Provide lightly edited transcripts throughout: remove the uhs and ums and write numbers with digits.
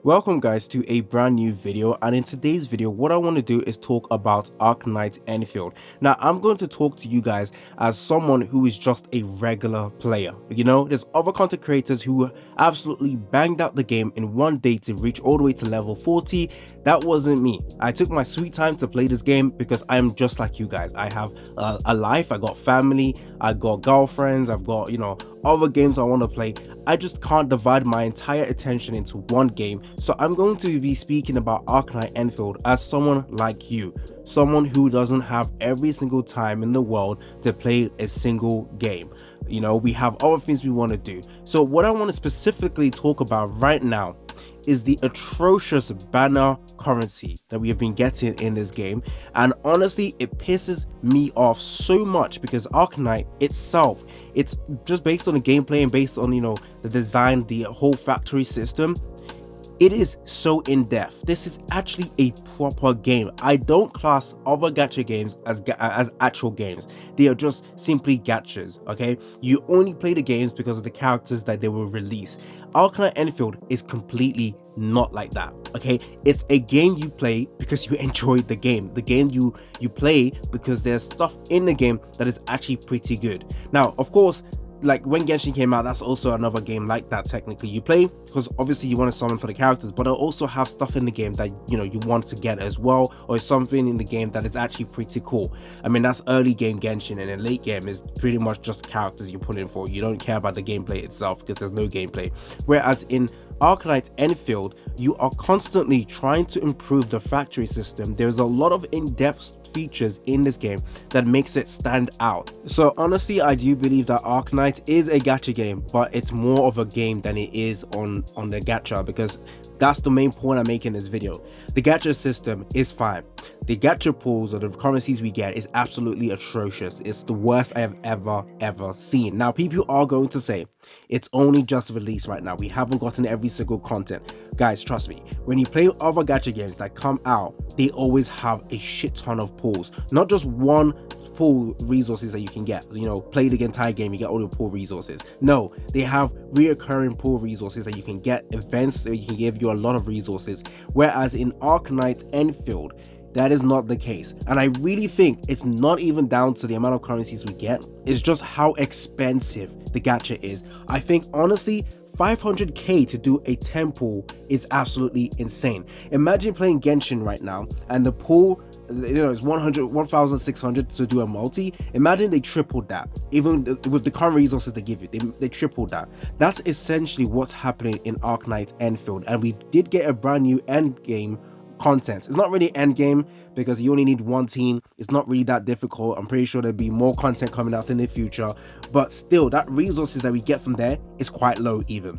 Welcome guys to a brand new video, and in today's video what I want to do is talk about Arknights Endfield. Now I'm going to talk to you guys as someone who is just a regular player. You know, there's other content creators who absolutely banged out the game in one day to reach all the way to level 40. That wasn't me. I took my sweet time to play this game because I am just like you guys. I have a life, I got family, I got girlfriends, I've got, you know, other games I want to play. I just can't divide my entire attention into one game. So I'm going to be speaking about Arknights Endfield as someone like you, someone who doesn't have every single time in the world to play a single game. You know, we have other things we want to do. So what I want to specifically talk about right now is the atrocious banner currency that we have been getting in this game, and honestly it pisses me off so much because Arknight itself, it's just based on the gameplay and based on, you know, the design, the whole factory system. It is so in-depth. This is actually a proper game. I don't class other gacha games as actual games. They are just simply gachas, okay? You only play the games because of the characters that they will release. Arknights Endfield is completely not like that, okay? It's a game you play because you enjoy the game. The game you play because there's stuff in the game that is actually pretty good. Now, of course, like when Genshin came out, that's also another game like that. Technically you play because obviously you want to summon for the characters, but it'll also have stuff in the game that, you know, you want to get as well, or something in the game that is actually pretty cool. I mean, that's early game Genshin, and in late game is pretty much just characters you put in for. You don't care about the gameplay itself because there's no gameplay. Whereas in Arknights Endfield, you are constantly trying to improve the factory system. There's a lot of in-depth features in this game that makes it stand out. So honestly, I do believe that Arknight is a gacha game, but it's more of a game than it is on the gacha, because that's the main point I'm making in this video. The gacha system is fine. The gacha pools or the currencies we get is absolutely atrocious. It's the worst I have ever seen. Now people are going to say it's only just released right now, we haven't gotten every single content. Guys, trust me, when you play other gacha games that come out, they always have a shit ton of pools, not just one pool resources that you can get, you know, play the entire game, you get all your pool resources. No, they have reoccurring pool resources that you can get, events that you can give you a lot of resources, whereas in Arknights Endfield that is not the case. And I really think it's not even down to the amount of currencies we get, it's just how expensive the gacha is. I think honestly 500k to do a 10 pool is absolutely insane. Imagine playing Genshin right now and the pool, you know, it's 1,600 to do a multi. Imagine they tripled that, even with the current resources they give you, they tripled that. That's essentially what's happening in Arknights Endfield, and we did get a brand new end game content. It's not really end game because you only need one team. It's not really that difficult. I'm pretty sure there'll be more content coming out in the future, but still that resources that we get from there is quite low even.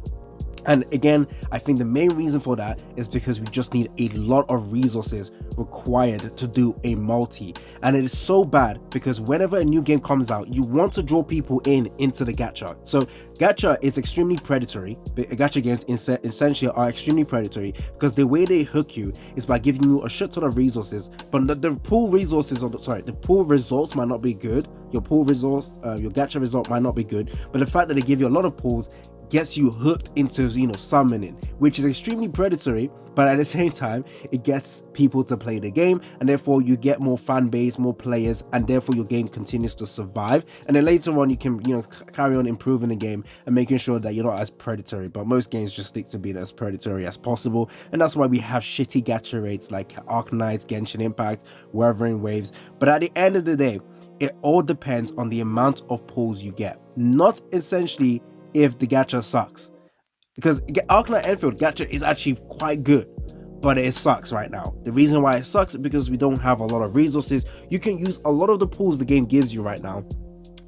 And again, I think the main reason for that is because we just need a lot of resources required to do a multi, and it is so bad because whenever a new game comes out, you want to draw people into the gacha. So gacha is extremely predatory. Gacha games essentially are extremely predatory because the way they hook you is by giving you a shit ton of resources, but the pool resources, or the pool results might not be good. Your pool resource, your gacha result might not be good, but the fact that they give you a lot of pools gets you hooked into, you know, summoning, which is extremely predatory, but at the same time it gets people to play the game, and therefore you get more fan base, more players, and therefore your game continues to survive. And then later on you can, you know, carry on improving the game and making sure that you're not as predatory. But most games just stick to being as predatory as possible, and that's why we have shitty gacha rates like Arknights, Genshin Impact, Wuthering Waves. But at the end of the day, it all depends on the amount of pulls you get, not essentially if the gacha sucks, because Arknights Endfield gacha is actually quite good, but it sucks right now. The reason why it sucks is because we don't have a lot of resources. You can use a lot of the pools the game gives you right now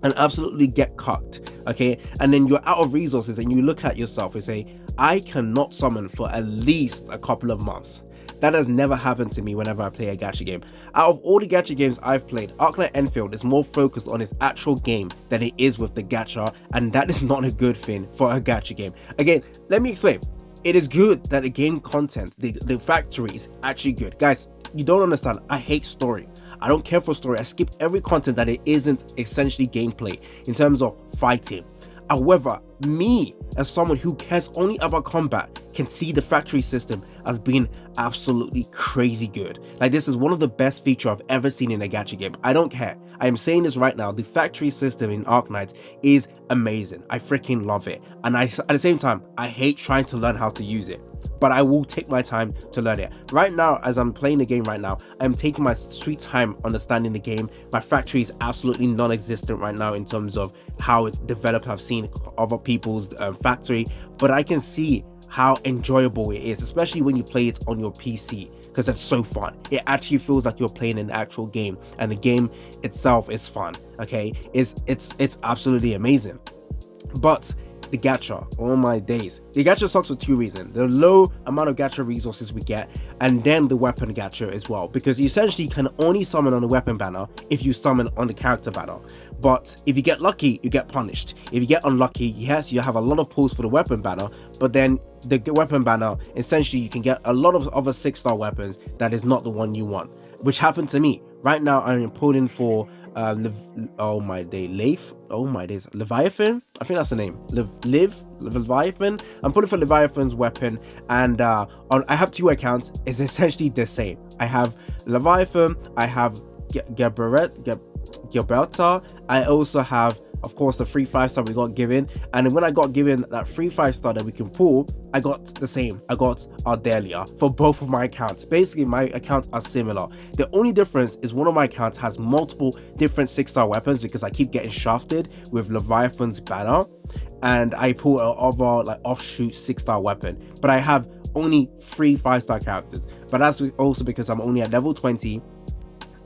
and absolutely get cucked, okay? And then you're out of resources and you look at yourself and say, I cannot summon for at least a couple of months. That has never happened to me whenever I play a gacha game. Out of all the gacha games I've played, Arknights Endfield is more focused on its actual game than it is with the gacha, and that is not a good thing for a gacha game. Again, let me explain. It is good that the game content, the factory is actually good. Guys, you don't understand. I hate story. I don't care for story. I skip every content that it isn't essentially gameplay in terms of fighting. However, me as someone who cares only about combat, can see the factory system as being absolutely crazy good. Like, this is one of the best features I've ever seen in a gacha game. I don't care. I am saying this right now. The factory system in Arknight is amazing. I freaking love it. And at the same time, I hate trying to learn how to use it, but I will take my time to learn it. Right now, as I'm playing the game right now, I'm taking my sweet time understanding the game. My factory is absolutely non-existent right now in terms of how it's developed. I've seen other people's factory, but I can see how enjoyable it is, especially when you play it on your PC, because it's so fun. It actually feels like you're playing an actual game, and the game itself is fun. Okay, it's absolutely amazing. But the gacha, oh my days, the gacha sucks for two reasons: the low amount of gacha resources we get, and then the weapon gacha as well, because you essentially can only summon on the weapon banner if you summon on the character banner. But if you get lucky, you get punished. If you get unlucky, yes, you have a lot of pulls for the weapon banner, but then the weapon banner, essentially you can get a lot of other 6-star weapons that is not the one you want, which happened to me. Right now I'm pulling for Leviathan, I think that's the name, Leviathan. I'm pulling for Leviathan's weapon, and I have 2 accounts. It's essentially the same. I have Leviathan, I have Gilberta, I also have, of course, the free 5-star we got given, and when I got given that free 5-star that we can pull, I got the same. I got Ardelia for both of my accounts. Basically, my accounts are similar. The only difference is one of my accounts has multiple different 6-star weapons, because I keep getting shafted with Leviathan's banner, and I pull other like offshoot 6-star weapon, but I have only 3 5-star characters. But that's also because I'm only at level 20.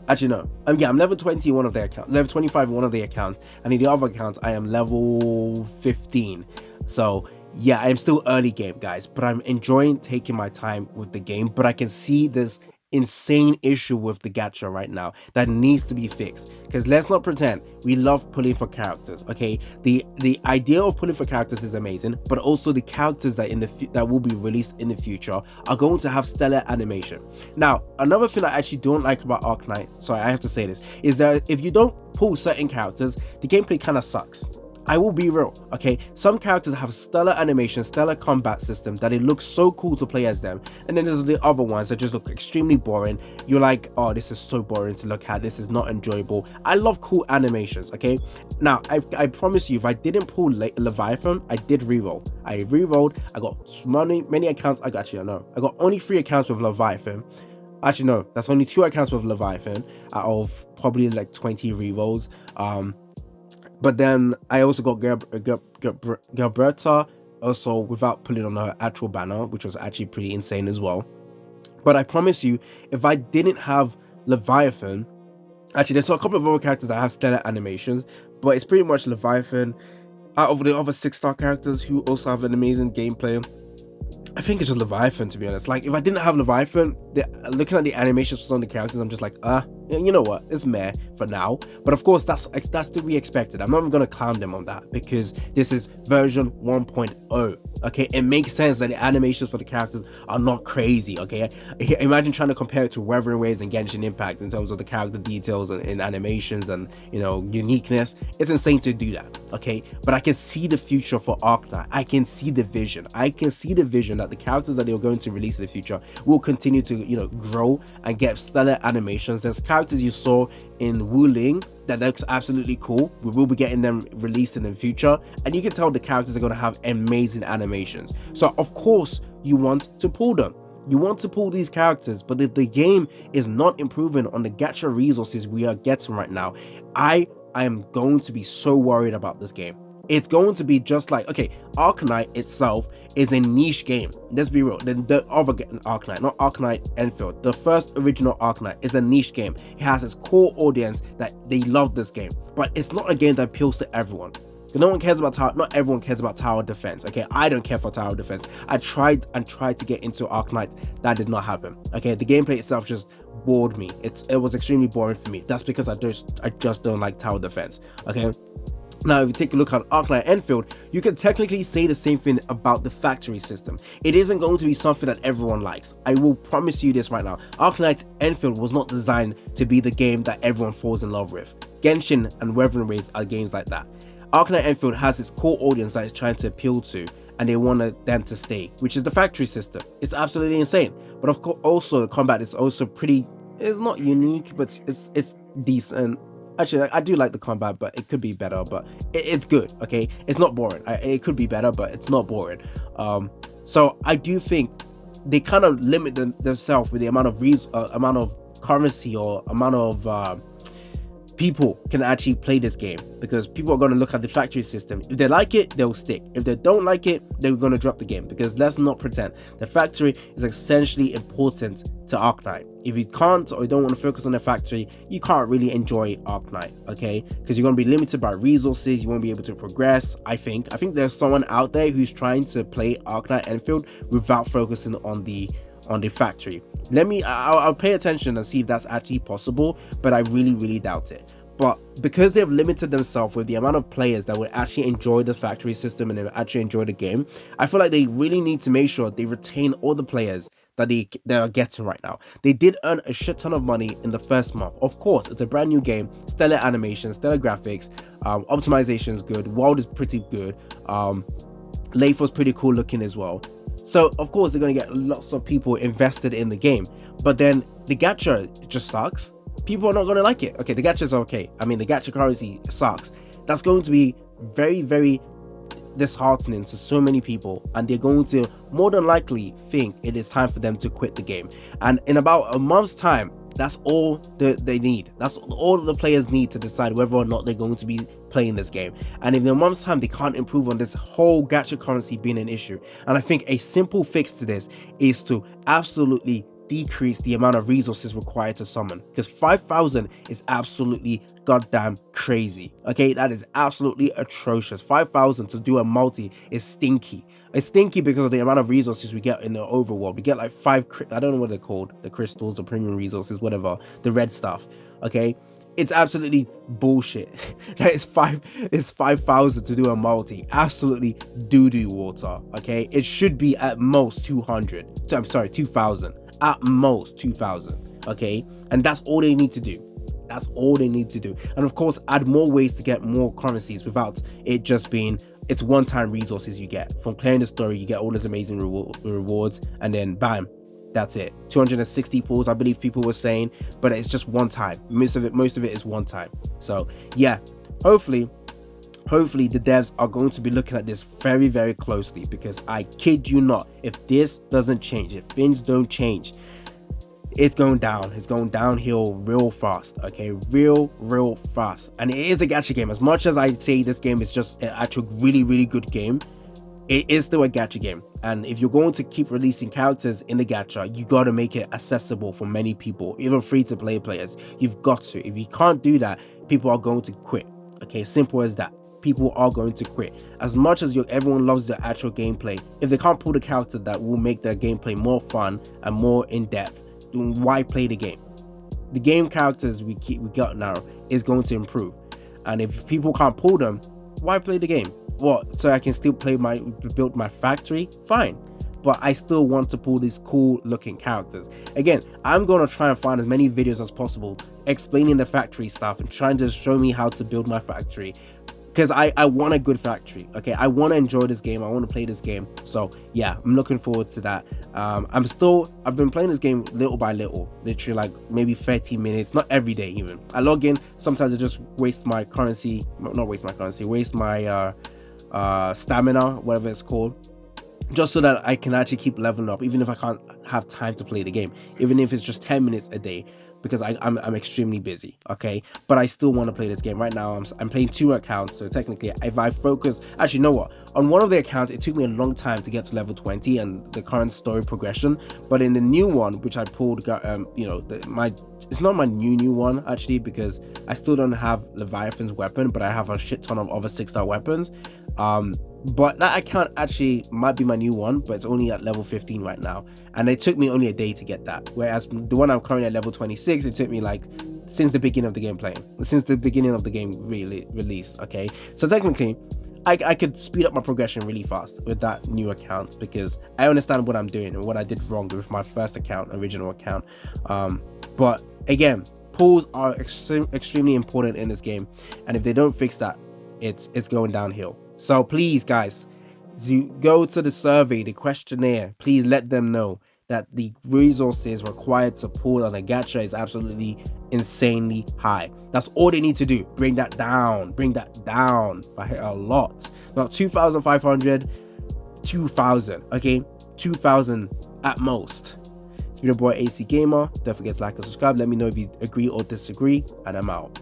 Actually, no. I'm level 20 in one of their accounts, level 25 in one of the accounts, and in the other accounts, I am level 15. So, yeah, I'm still early game, guys, but I'm enjoying taking my time with the game. But I can see this insane issue with the gacha right now that needs to be fixed, because let's not pretend, we love pulling for characters. Okay, the idea of pulling for characters is amazing, but also the characters that that will be released in the future are going to have stellar animation. Now, another thing I actually don't like about Arknight, sorry, I have to say this, is that if you don't pull certain characters, the gameplay kind of sucks. I will be real, okay? Some characters have stellar animation, stellar combat system that it looks so cool to play as them, and then there's the other ones that just look extremely boring. You're like, oh, this is so boring to look at, this is not enjoyable. I love cool animations, okay? Now, I promise you, if I didn't pull Leviathan, I did reroll. I rerolled, I got many accounts. I got only 3 accounts with Leviathan. Actually, no, that's only 2 accounts with Leviathan out of probably like 20 rerolls. But then I also got Gilberta, also without pulling on her actual banner, which was actually pretty insane as well. But I promise you, if I didn't have Leviathan, actually there's a couple of other characters that have stellar animations, but it's pretty much Leviathan out of the other 6-star characters who also have an amazing gameplay. I think it's just Leviathan, to be honest. Like, if I didn't have Leviathan, looking at the animations for some of the characters, I'm just like, you know what, it's meh for now. But of course, that's to be expected. I'm not even gonna clown them on that, because this is version 1.0. Okay, it makes sense that the animations for the characters are not crazy. Okay, imagine trying to compare it to Weathering Waves and Genshin Impact in terms of the character details and animations and, you know, uniqueness. It's insane to do that. Okay, but I can see the future for Arknight. I can see the vision. I can see the vision that the characters that they're going to release in the future will continue to, you know, grow and get stellar animations. There's characters you saw in Wuling that looks absolutely cool. We will be getting them released in the future, and you can tell the characters are going to have amazing animations. So of course you want to pull them. You want to pull these characters, but if the game is not improving on the gacha resources we are getting right now, I am going to be so worried about this game. It's going to be just like, okay, Arknight itself is a niche game. Let's be real. The other Arknight, not Arknights Endfield, the first original Arknight is a niche game. It has its core audience that they love this game, but it's not a game that appeals to everyone. No one cares about tower. Not everyone cares about tower defense. Okay, I don't care for tower defense. I tried to get into Arknight. That did not happen. Okay, the gameplay itself just bored me. It was extremely boring for me. That's because I just don't like tower defense. Okay. Now, if you take a look at Arknights Endfield, you can technically say the same thing about the factory system. It isn't going to be something that everyone likes. I will promise you this right now. Arknights Endfield was not designed to be the game that everyone falls in love with. Genshin and Weathering Waves are games like that. Arknights Endfield has its core audience that it's trying to appeal to, and they wanted them to stay, which is the factory system. It's absolutely insane. But of course, also the combat is also pretty. It's not unique, but it's decent. Actually, I do like the combat, but it could be better. But it's good. Okay, it's not boring. It could be better, but it's not boring. So I do think they kind of limit themselves with the amount of currency or amount of people can actually play this game, because people are going to look at the factory system. If they like it, they'll stick. If they don't like it, they're going to drop the game, because let's not pretend, the factory is essentially important to Arknight. If you can't, or you don't want to focus on the factory, you can't really enjoy Arknight, okay? Because you're going to be limited by resources. You won't be able to progress. I think there's someone out there who's trying to play Arknights Endfield without focusing on the factory. I'll pay attention and see if that's actually possible, but I really doubt it. But because they've limited themselves with the amount of players that would actually enjoy the factory system and they would actually enjoy the game, I feel like they really need to make sure they retain all the players that they are getting right now. They did earn a shit ton of money in the first month. Of course, it's a brand new game, stellar animation, stellar graphics, optimization is good, world is pretty good, Leif was pretty cool looking as well. So of course they're going to get lots of people invested in the game, but then the gacha just sucks. People are not going to like it. Okay, the gacha's okay. I mean, the gacha currency sucks. That's going to be very disheartening to so many people, and they're going to more than likely think it is time for them to quit the game. And in about a month's time, that's all they need. That's all the players need to decide whether or not they're going to be playing this game. And if in a month's time they can't improve on this whole gacha currency being an issue, and I think a simple fix to this is to absolutely decrease the amount of resources required to summon, because 5,000 is absolutely goddamn crazy. Okay, that is absolutely atrocious. 5,000 to do a multi is stinky. It's stinky because of the amount of resources we get in the overworld. We get like I don't know what they're called, the crystals, the premium resources, whatever, the red stuff. Okay, it's absolutely bullshit. It's 5,000 to do a multi. Absolutely doo-doo water. Okay, it should be at most 200. I'm sorry, 2,000. At most 2,000. Okay, and that's all they need to do. That's all they need to do. And of course, add more ways to get more currencies without it just being it's one-time resources you get from clearing the story. You get all those amazing rewards, and then bam, that's it. 260 pulls, I believe people were saying, but it's just one time. Most of it is one time. So yeah, hopefully the devs are going to be looking at this very closely, because I kid you not, if this doesn't change, if things don't change, it's going downhill real fast. Okay, real fast. And it is a gacha game. As much as I say this game is just an actual really good game, it is still a gacha game. And if you're going to keep releasing characters in the gacha, you got to make it accessible for many people, even free-to-play players. You've got to. If you can't do that, people are going to quit. Okay, simple as that. People are going to quit. As much as everyone loves the actual gameplay, if they can't pull the character that will make their gameplay more fun and more in-depth, then why play the game? The game characters we got now is going to improve, and if people can't pull them, why play the game? What, so I can still build my factory? Fine, but I still want to pull these cool looking characters. Again, I'm going to try and find as many videos as possible explaining the factory stuff and trying to show me how to build my factory, because I want a good factory. Okay, I want to enjoy this game. I want to play this game. So yeah, I'm looking forward to that. I've been playing this game little by little, literally like maybe 30 minutes, not every day even. I log in, sometimes I just waste my currency, waste my stamina, whatever it's called, just so that I can actually keep leveling up, even if I can't have time to play the game, even if it's just 10 minutes a day, because I'm extremely busy. Okay, but I still want to play this game. Right now I'm playing 2 accounts, so technically if I focus, actually, you know what, on one of the accounts it took me a long time to get to level 20 and the current story progression, but in the new one which I pulled, it's not my new one actually, because I still don't have Leviathan's weapon, but I have a shit ton of other 6-star weapons. But that account actually might be my new one, but it's only at level 15 right now, and it took me only a day to get that, whereas the one I'm currently at level 26, it took me like since the beginning of the game released. Okay, so technically I could speed up my progression really fast with that new account, because I understand what I'm doing and what I did wrong with my first account, original account. But again, pulls are extremely important in this game, and if they don't fix that, it's going downhill. So please guys, to go to the survey, the questionnaire, please let them know that the resources required to pull on a gacha is absolutely insanely high. That's all they need to do. Bring that down by a lot. Not 2,500, 2,000, okay? 2,000 at most. It's been your boy AC Gamer. Don't forget to like and subscribe. Let me know if you agree or disagree, and I'm out.